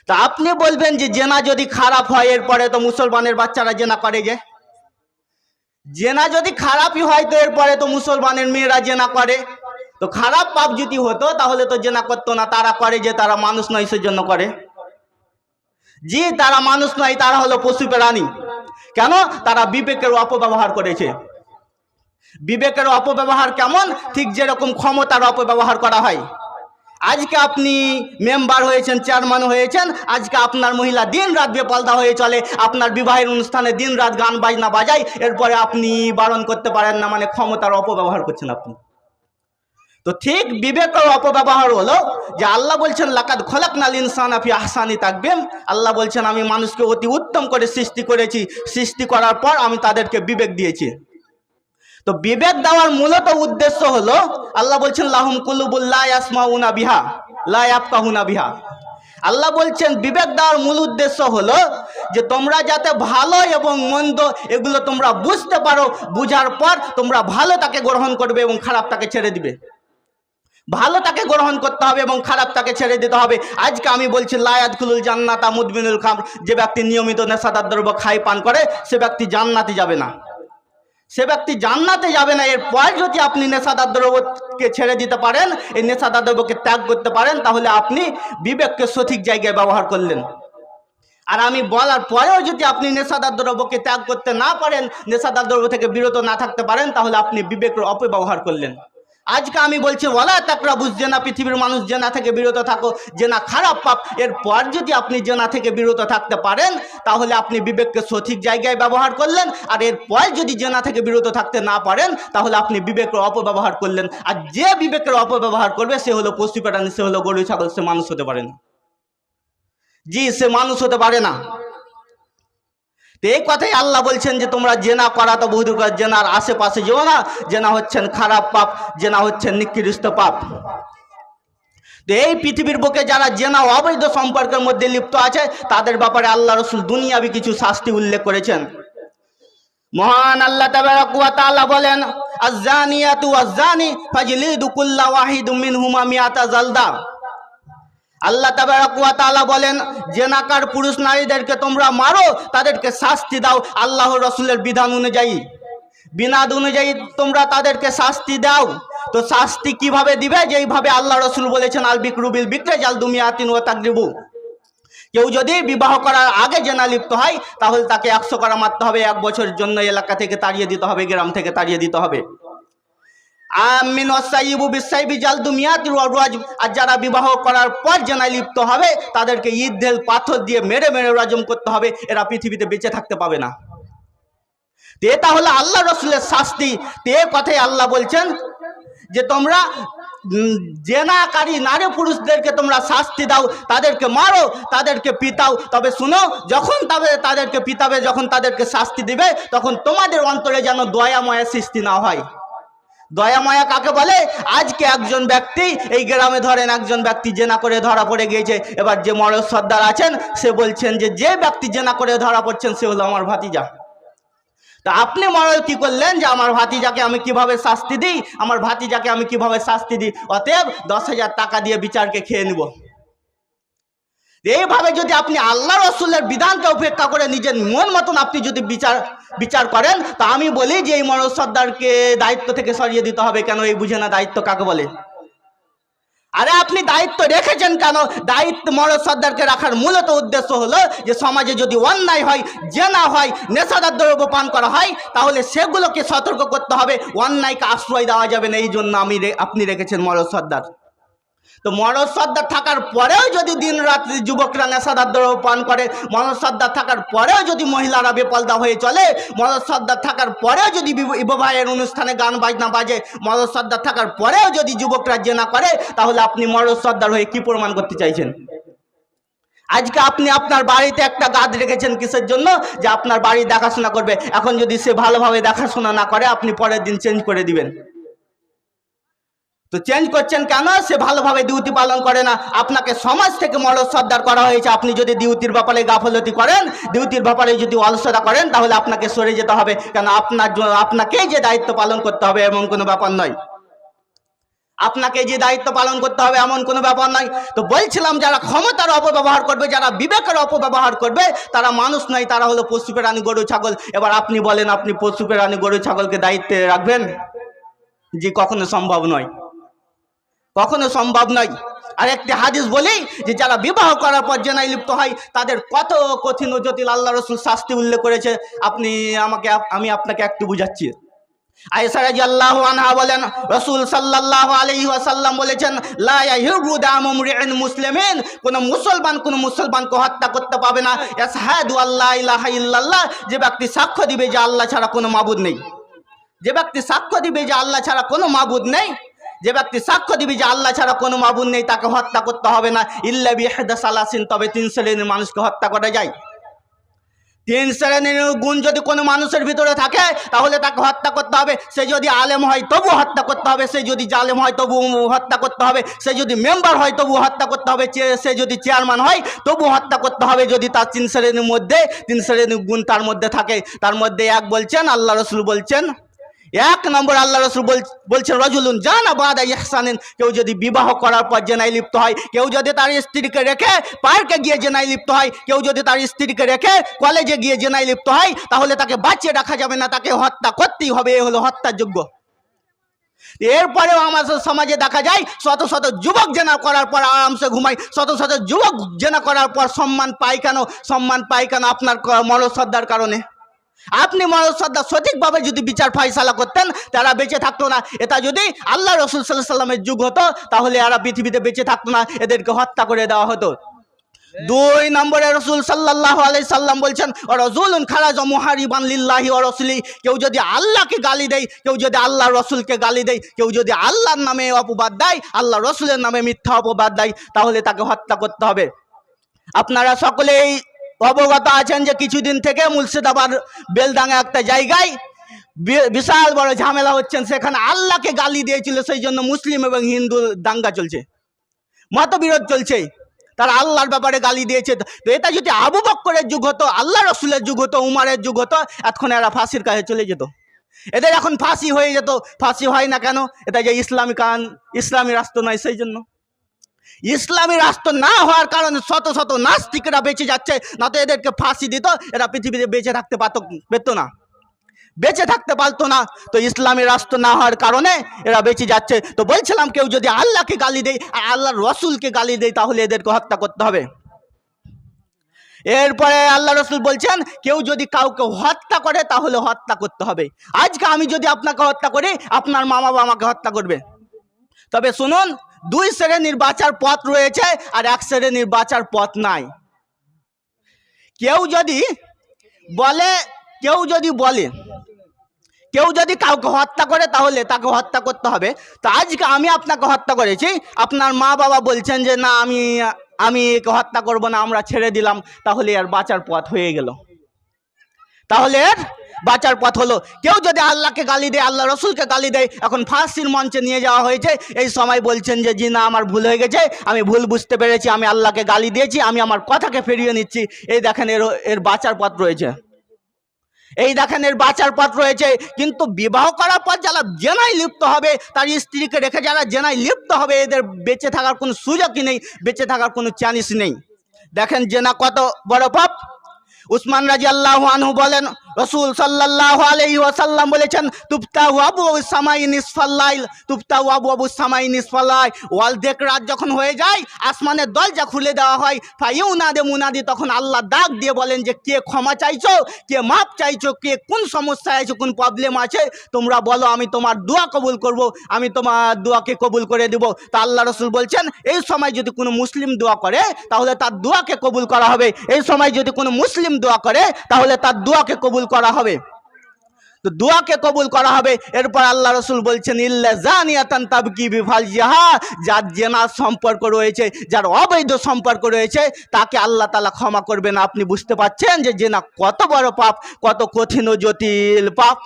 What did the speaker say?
তা আপনি বলবেন যে জেনা যদি খারাপ হয় এরপরে তো মুসলমানের বাচ্চারা জেনা করে, যে জেনা যদি খারাপই হয় তো এরপরে তো মুসলমানের মেয়েরা জেনা করে। তো খারাপ পাপ যদি হতো তাহলে তো জেনা করতো না। তারা করে যে তারা মানুষ নয় সেজন্য করে। জি, তারা মানুষ নয়, তারা হলো পশু প্রাণী। কেন? তারা বিবেকের অপব্যবহার করেছে। বিবেকের অপব্যবহার কেমন? ঠিক যেরকম ক্ষমতার অপব্যবহার করা হয়। আজকে আপনি মেম্বার হয়েছেন, চেয়ারম্যান হয়েছেন, আজকে আপনার মহিলা দিন রাত বেপর্দা হয়ে চলে, আপনার বিবাহের অনুষ্ঠানে দিন রাত গান বাজনা বাজায়, এরপরে আপনি বারণ করতে পারেন না, মানে ক্ষমতার অপব্যবহার করছেন আপনি। তো ঠিক বিবেকের অপব্যবহার হলো যে আল্লাহ বলছেন লাকাদ খলাকনাল ইনসানা ফি আহসানি তাকবীম। আল্লাহ বলছেন আমি মানুষকে অতি উত্তম করে সৃষ্টি করেছি, সৃষ্টি করার পর আমি তাদেরকে বিবেক দিয়েছি। তো বিবেক দেওয়ার মূলত উদ্দেশ্য হলো আল্লাহ বলছেন লাহুম কুলুবুল লা ইয়াসমাউনা বিহা লা ইয়াফকাহুনা বিহা। আল্লাহ বলছেন বিবেক দেওয়ার মূল উদ্দেশ্য হলো যে তোমরা যাতে ভালো এবং মন্দ এগুলো তোমরা বুঝতে পারো, বুঝার পর তোমরা ভালোটাকে গ্রহণ করবে এবং খারাপটাকে ছেড়ে দিবে। ভালোটাকে গ্রহণ করতে হবে এবং খারাপটাকে ছেড়ে দিতে হবে। আজকে আমি বলছি লা ইয়াদখুলুল জান্নাতা মুদমিনুল খামর, যে ব্যক্তি নিয়মিত নেশাদার দ্রব্য খায় পান করে সে ব্যক্তি জান্নাতে যাবে না, সে ব্যক্তি জান্নাতে যাবে না। এরপর যদি আপনি নেশাদার দ্রব্যকে ছেড়ে দিতে পারেন, এই নেশাদার দ্রব্যকে ত্যাগ করতে পারেন, তাহলে আপনি বিবেককে সঠিক জায়গায় ব্যবহার করলেন। আর আমি বলার পরেও যদি আপনি নেশাদার দ্রব্যকে ত্যাগ করতে না পারেন, নেশাদার দ্রব্য থেকে বিরত না থাকতে পারেন, তাহলে আপনি বিবেকের অপব্যবহার করলেন। আজকে আমি বলছি ওয়ালা তাকরাবুজ জেনা, পৃথিবীর মানুষ জেনা থেকে বিরত থাকো, জেনা খারাপ পাপ। এরপর যদি আপনি জেনা থেকে বিরত থাকতে পারেন তাহলে আপনি বিবেককে সঠিক জায়গায় ব্যবহার করলেন। আর এরপর যদি জেনা থেকে বিরত থাকতে না পারেন তাহলে আপনি বিবেকের অপব্যবহার করলেন। আর যে বিবেকের অপব্যবহার করবে সে হলো পশু প্রাণী, সে হলো গরু ছাগল, সে মানুষ হতে পারে না। জি, সে মানুষ হতে পারে না। তো এই কথাই আল্লাহ বলছেন যে তোমরা জেনা করা তো বহুদূর, জেনার আশেপাশে যেও না, জেনা হচ্ছেন খারাপ পাপ, জেনা হচ্ছেন নিকৃষ্ট পাপ। তো এই পৃথিবীর বুকে যারা জেনা অবৈধ সম্পর্কের মধ্যে লিপ্ত আছে তাদের ব্যাপারে আল্লাহ রসুল দুনিয়াবি কিছু শাস্তি উল্লেখ করেছেন। মহান আল্লাহ তাবারাক ওয়া তাআলা বলেন আয-যানিয়াতু ওয়াজ-যানি ফাজলিদু কুল্লা ওয়াহিদুম মিনহুমা মিআতা জালদা। আল্লাহ তাবারাক ওয়া তাআলা বলেন জেনাকার পুরুষ নারীদেরকে তোমরা মারো, তাদেরকে শাস্তি দাও আল্লাহর রাসূলের বিধান অনুযায়ী, বিধান অনুযায়ী তোমরা তাদেরকে শাস্তি দাও। তো শাস্তি কিভাবে দিবে? যেইভাবে আল্লাহ রাসূল বলেছেন আল বিকরু বিল বিকরি জালদু মিয়াতিন ওয়া তাকরিবু। কেউ যদি বিবাহ করার আগে জেনা লিপ্ত হয় তাহলে তাকে 100 করা মারতে হবে, 1 বছরের জন্য এলাকা থেকে তাড়িয়ে দিতে হবে, গ্রাম থেকে তাড়িয়ে দিতে হবে। আমিন ওয়াসাইবু বিসাইবি জালদু মিয়াতি ওয়া রাজ। আর যারা বিবাহ করার পর জেনায় লিপ্ত হবে তাদেরকে ইট-ঢেল পাথর দিয়ে মেরে মেরে রাজম করতে হবে, এরা পৃথিবীতে বেঁচে থাকতে পাবে না। তো এটা হলো আল্লাহ রাসূলের শাস্তি। তো এই কথাই আল্লাহ বলছেন যে তোমরা জেনাকারী নারী পুরুষদেরকে তোমরা শাস্তি দাও, তাদেরকে মারো, তাদেরকে পিটাও। তবে শুনো, যখন তাদেরকে পিটাবে, যখন তাদেরকে শাস্তি দিবে, তখন তোমাদের অন্তরে যেন দয়া মায়া সৃষ্টি না হয়। দয়া মায়া কাকে বলে? আজকে একজন ব্যক্তি এই গ্রামে ধরেন একজন ব্যক্তি জেনা করে ধরা পড়ে গিয়েছে, এবার যে মরদ সর্দার আছেন সে বলছেন যে ব্যক্তি জেনা করে ধরা পড়ছেন সে হলো আমার ভাতিজা। তা আপনি মরদ কি করলেন যে আমার ভাতিজাকে আমি কিভাবে শাস্তি দিই, আমার ভাতিজাকে আমি কিভাবে শাস্তি দিই, অতএব 10,000 টাকা দিয়ে বিচারকে খেয়ে নিব। এইভাবে যদি আপনি আল্লাহ রসুলের বিধানকে উপেক্ষা করে নিজের মন মতন আপনি যদি বিচার করেন, তা আমি বলি যে এই মরদ সর্দারকে দায়িত্ব থেকে সরিয়ে দিতে হবে। কেন? এই বুঝে না দায়িত্ব কাকে বলে। আরে আপনি দায়িত্ব রেখেছেন কেন? দায়িত্ব মরদ সর্দারকে রাখার মূলত উদ্দেশ্য হলো যে সমাজে যদি অন্যায় হয়, জেনা হয়, নেশাদার দ্রব্য পান করা হয়, তাহলে সেগুলোকে সতর্ক করতে হবে, অন্যায়কে আশ্রয় দেওয়া যাবে না। এই জন্য আপনি রেখেছেন মরদ সর্দার। তো মরদ সর্দার থাকার পরেও যদি দিন রাত্রি যুবকরা নেশাদার দ্রব্য পান করে, মরদ সর্দার থাকার পরেও যদি মহিলারা বেপর্দা হয়ে চলে, মরদ সর্দার থাকার পরেও যদি বিবাহের অনুষ্ঠানে গান বাজনা বাজে, মরদ সর্দার থাকার পরেও যদি যুবকরা জেনা করে, তাহলে আপনি মরদ সর্দার হয়ে কি প্রমাণ করতে চাইছেন? আজকে আপনি আপনার বাড়িতে একটা গাদ রেখেছেন কিসের জন্য? যে আপনার বাড়ি দেখাশোনা করবে। এখন যদি সে ভালোভাবে দেখাশোনা না করে আপনি পরের দিন চেঞ্জ করে দিবেন। তো চেঞ্জ করছেন কেন? সে ভালোভাবে ডিউটি পালন করে না। আপনাকে সমাজ থেকে মরদ সর্দার করা হয়েছে। আপনি যদি ডিউটির ব্যাপারে গাফলতি করেন, ডিউটির ব্যাপারে যদি অলসতা করেন, তাহলে আপনাকে সরে যেতে হবে। কেন? আপনাকেই যে দায়িত্ব পালন করতে হবে এমন কোনো ব্যাপার নয়। আপনাকে যে দায়িত্ব পালন করতে হবে এমন কোনো ব্যাপার নয়। তো বলছিলাম যারা ক্ষমতার অপব্যবহার করবে, যারা বিবেকের অপব্যবহার করবে, তারা মানুষ নয়, তারা হলো পশু প্রাণী গরু ছাগল। এবার আপনি বলেন, আপনি পশু প্রাণী গরু ছাগলকে দায়িত্বে রাখবেন? জি কখনো সম্ভব নয়, কখনো সম্ভব নয়। আর একটি হাদিস বলি যে যারা বিবাহ করার পর জেনায় লিপ্ত হয় তাদের কত কঠিন ও জটিল আল্লাহ রসুল শাস্তি উল্লেখ করেছে। আমি আপনাকে একটু বুঝাচ্ছি। আয়েশা রাদিয়াল্লাহু আনহা বলেন, রাসূল সাল্লাল্লাহু আলাইহি ওয়াসাল্লাম বলেছেন, লা ইয়াহিরু দামু মুরইন মুসলিমিন, কোন মুসলমানকে হত্যা করতে পাবে না। ইয়াশহাদু আল্লা ইলাহা ইল্লাল্লাহ, যে ব্যক্তি সাক্ষ্য দিবে যে আল্লাহ ছাড়া কোনো মাবুদ নেই, যে ব্যক্তি সাক্ষ্য দিবে যে আল্লাহ ছাড়া কোনো মাবুদ নেই, যে ব্যক্তি সাক্ষ্য দিবে যে আল্লাহ ছাড়া কোনো মাবুদ নেই, তাকে হত্যা করতে হবে না। ইল্লা বিইহদা সালাসিন, তবে 3 শ্রেণীর মানুষকে হত্যা করা যায়। 3 শ্রেণীর গুণ যদি কোনো মানুষের ভিতরে থাকে তাহলে তাকে হত্যা করতে হবে। সে যদি আলেম হয় তবু হত্যা করতে হবে, সে যদি জালেম হয় তবু হত্যা করতে হবে, সে যদি মেম্বার হয় তবু হত্যা করতে হবে, সে যদি চেয়ারম্যান হয় তবু হত্যা করতে হবে, যদি তার 3 শ্রেণীর মধ্যে 3 শ্রেণীর গুণ তার মধ্যে থাকে। তার মধ্যে এক বলছেন আল্লাহ রসুল বলছেন, 1 নম্বর আল্লাহ রসুল বলছেন রাজুলুন জানা বাদা ইহসানিন, কেউ যদি বিবাহ করার পর জেনায় লিপ্ত হয়, কেউ যদি তার স্ত্রীকে রেখে পার্কে গিয়ে জেনায় লিপ্ত হয়, কেউ যদি তার স্ত্রীকে রেখে কলেজে গিয়ে জেনায় লিপ্ত হয়, তাহলে তাকে বাঁচিয়ে রাখা যাবে না, তাকে হত্যা করতেই হবে। এ হলো হত্যার যোগ্য। এরপরেও আমাদের সমাজে দেখা যায় শত শত যুবক জেনা করার পর আরামসে ঘুমায়, শত শত যুবক জেনা করার পর সম্মান পায় কেন? সম্মান পায় কেন? আপনার মরশ্রদ্ধার কারণে। আপনি মরশ্রদ্ধা সঠিকভাবে যদি বিচার ফাইসালা করতেন তারা বেঁচে থাকতো না। এটা যদি আল্লাহ রসুল সাল্লাল্লাহু আলাইহি সাল্লামের যুগ হতো তাহলে এরা পৃথিবীতে বেঁচে থাকতো না, এদেরকে হত্যা করে দেওয়া হতো। 2 নম্বরে রসুল সাল্লাল্লাহু আলাইহি সাল্লাম বলছেন, রাজুলুন খারাজা মুহারিবান লিল্লাহি ওয়া রাসূলি, কেউ যদি আল্লাহকে গালি দেয়, কেউ যদি আল্লাহ রসুলকে গালি দেয়, কেউ যদি আল্লাহর নামে অপবাদ দেয়, আল্লাহ রসুলের নামে মিথ্যা অপবাদ দেয়, তাহলে তাকে হত্যা করতে হবে। আপনারা সকলেই অবগত আছেন যে কিছুদিন থেকে মুর্শিদাবাদ বেলডাঙ্গা একটা জায়গায় বিশাল বড় ঝামেলা হচ্ছেন, সেখানে আল্লাহকে গালি দিয়েছিল, সেই জন্য মুসলিম এবং হিন্দু দাঙ্গা চলছে, মতবিরোধ চলছে, তারা আল্লাহর ব্যাপারে গালি দিয়েছে। তো এটা যদি আবু বকরের যুগ হতো, আল্লাহ রসুলের যুগ হতো, উমারের যুগ হতো, এতক্ষণ এরা ফাঁসির কাছে চলে যেত, এদের এখন ফাঁসি হয়ে যেত। ফাঁসি হয় না কেন? এটা যে ইসলামী রাষ্ট্র নয়, সেই জন্য। ইসলামী রাষ্ট্র না হওয়ার কারণে শত শত নাস্তিকরা বেঁচে যাচ্ছে, না তো এদেরকে ফাঁসি দিত, এরা পৃথিবীতে বেঁচে থাকতে পেত না, বেঁচে থাকতে পারতো না। তো ইসলামী রাষ্ট্র না হওয়ার কারণে এরা বেঁচে যাচ্ছে। তো বলছিলাম কেউ যদি আল্লাহকে গালি দেয় আর আল্লাহর রসুলকে গালি দেয় তাহলে এদেরকে হত্যা করতে হবে। এরপরে আল্লাহ রসুল বলছেন কেউ যদি কাউকে হত্যা করে তাহলে হত্যা করতে হবে। আজকে আমি যদি আপনাকে হত্যা করি, আপনার মা বাবা আমাকে হত্যা করবে। তবে শুনুন, 2 শ্রেণীর বাঁচার পথ রয়েছে আর 1 শ্রেণীর বাঁচার পথ নাই। কেউ যদি কাউকে হত্যা করে তাহলে তাকে হত্যা করতে হবে। তো আজকে আমি আপনাকে হত্যা করেছি, আপনার মা বাবা বলছেন যে না আমি একে হত্যা করব না, আমরা ছেড়ে দিলাম, তাহলে আর বাঁচার পথ হয়ে গেল, তাহলে বাঁচার পথ হলো। কেউ যদি আল্লাহকে গালি দেয়, আল্লাহ রসুলকে গালি দেয়, এখন ফাঁসির মঞ্চে নিয়ে যাওয়া হয়েছে, এই সময় বলছেন যে জি না আমার ভুল হয়ে গেছে, আমি ভুল বুঝতে পেরেছি, আমি আল্লাহকে গালি দিয়েছি, আমি আমার কথাকে ফিরিয়ে নিচ্ছি। এই দেখেন এর বাঁচার পথ রয়েছে, এই দেখেন এর বাঁচার পথ রয়েছে। কিন্তু বিবাহ করার পর যারা জেনায় লিপ্ত হবে, তার স্ত্রীকে রেখে যারা জেনায় লিপ্ত হবে, এদের বেঁচে থাকার কোনো সুযোগই নেই, বেঁচে থাকার কোনো চান্স নেই। দেখেন জেনা কত বড় পাপ। উসমান রাদিয়াল্লাহু আনহু বলেন, রাসূল সাল্লাল্লাহু আলাইহি ওয়াসাল্লাম বলেছেন, তুফতাহু আবওয়াবুস সামাই নিসফাল লাইল, তুফতাহু আবওয়াবুস সামাই নিসফাল লাইল, ওয়ালদেক রাত যখন হয়ে যায় আসমানের দরজা খুলে দেওয়া হয়, ফায়ুনাদে মুনাদি, তখন আল্লাহ ডাক দিয়ে বলেন যে কে ক্ষমা চাইছো, কে মাপ চাইছো, কে কোন সমস্যায় আছো, কোন প্রবলেম আছে, তোমরা বলো, আমি তোমার দোয়া কবুল করব, আমি তোমার দোয়াকে কবুল করে দেব। তা আল্লাহ রাসূল বলছেন এই সময় যদি কোনো মুসলিম দোয়া করে তাহলে তার দোয়াকে কবুল করা হবে, এই সময় যদি কোনো মুসলিম দোয়া করে তাহলে তার দোয়াকে কবুল করা হবে। তো দোয়াকে কবুল করা হবে। এরপর আল্লাহ রসুল বলছেন ইল্লা জানিয়াতান তাবকি বিফালজিহা, যার জেনার সম্পর্ক রয়েছে, যার অবৈধ সম্পর্ক রয়েছে, তাকে আল্লাহ তাআলা ক্ষমা করবে না। আপনি বুঝতে পারছেন যে জেনা কত বড় পাপ, কত কঠিন ও জটিল পাপ।